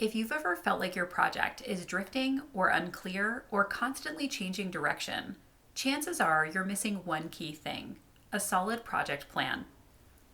If you've ever felt like your project is drifting or unclear or constantly changing direction, chances are you're missing one key thing: a solid project plan.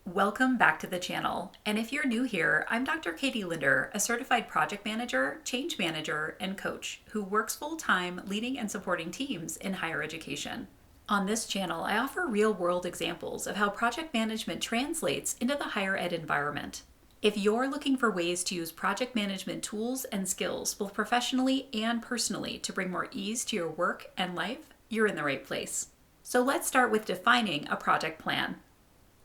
Welcome back to the channel, and if you're new here, I'm Dr. Katie Linder, a certified project manager, change manager, and coach who works full-time leading and supporting teams in higher education. On this channel, I offer real-world examples of how project management translates into the higher ed environment. If you're looking for ways to use project management tools and skills both professionally and personally to bring more ease to your work and life, you're in the right place. So let's start with defining a project plan.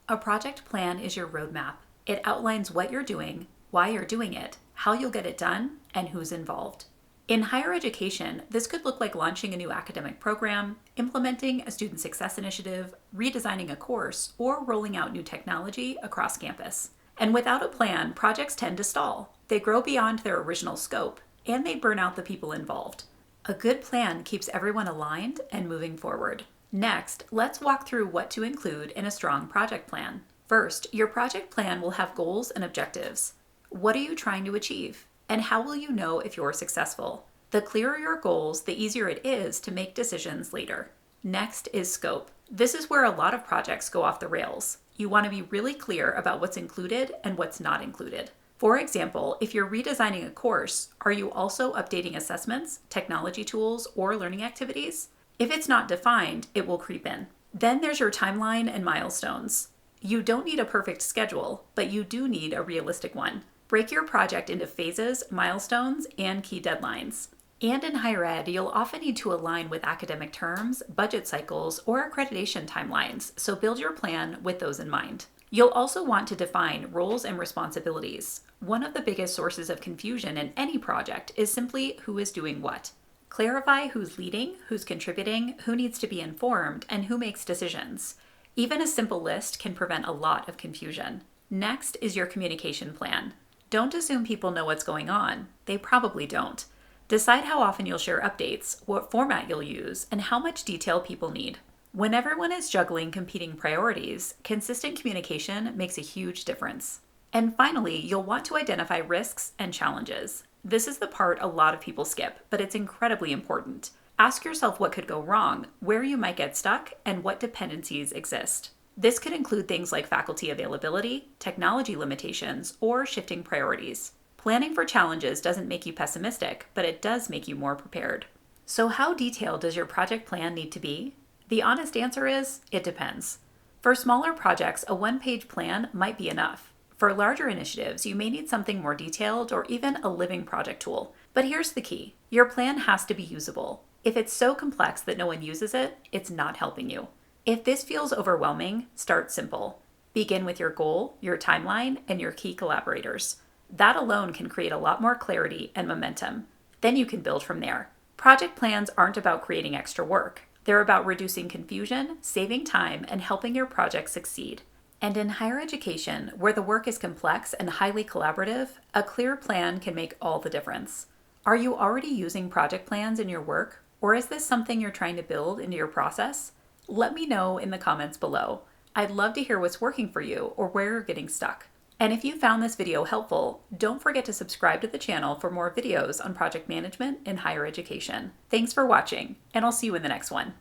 A project plan is your roadmap. It outlines what you're doing, why you're doing it, how you'll get it done, and who's involved. In higher education, this could look like launching a new academic program, implementing a student success initiative, redesigning a course, or rolling out new technology across campus. And without a plan, projects tend to stall. They grow beyond their original scope, and they burn out the people involved. A good plan keeps everyone aligned and moving forward. Next, let's walk through what to include in a strong project plan. First, your project plan will have goals and objectives. What are you trying to achieve? And how will you know if you're successful? The clearer your goals, the easier it is to make decisions later. Next is scope. This is where a lot of projects go off the rails. You want to be really clear about what's included and what's not included. For example, if you're redesigning a course, are you also updating assessments, technology tools, or learning activities? If it's not defined, it will creep in. Then there's your timeline and milestones. You don't need a perfect schedule, but you do need a realistic one. Break your project into phases, milestones, and key deadlines. And in higher ed, you'll often need to align with academic terms, budget cycles, or accreditation timelines, so build your plan with those in mind. You'll also want to define roles and responsibilities. One of the biggest sources of confusion in any project is simply who is doing what. Clarify who's leading, who's contributing, who needs to be informed, and who makes decisions. Even a simple list can prevent a lot of confusion. Next is your communication plan. Don't assume people know what's going on. They probably don't. Decide how often you'll share updates, what format you'll use, and how much detail people need. When everyone is juggling competing priorities, consistent communication makes a huge difference. And finally, you'll want to identify risks and challenges. This is the part a lot of people skip, but it's incredibly important. Ask yourself what could go wrong, where you might get stuck, and what dependencies exist. This could include things like faculty availability, technology limitations, or shifting priorities. Planning for challenges doesn't make you pessimistic, but it does make you more prepared. So how detailed does your project plan need to be? The honest answer is, it depends. For smaller projects, a one-page plan might be enough. For larger initiatives, you may need something more detailed or even a living project tool. But here's the key. Your plan has to be usable. If it's so complex that no one uses it, it's not helping you. If this feels overwhelming, start simple. Begin with your goal, your timeline, and your key collaborators. That alone can create a lot more clarity and momentum. Then you can build from there. Project plans aren't about creating extra work. They're about reducing confusion, saving time, and helping your project succeed. And in higher education, where the work is complex and highly collaborative, a clear plan can make all the difference. Are you already using project plans in your work, or is this something you're trying to build into your process? Let me know in the comments below. I'd love to hear what's working for you or where you're getting stuck. And if you found this video helpful, don't forget to subscribe to the channel for more videos on project management in higher education. Thanks for watching, and I'll see you in the next one.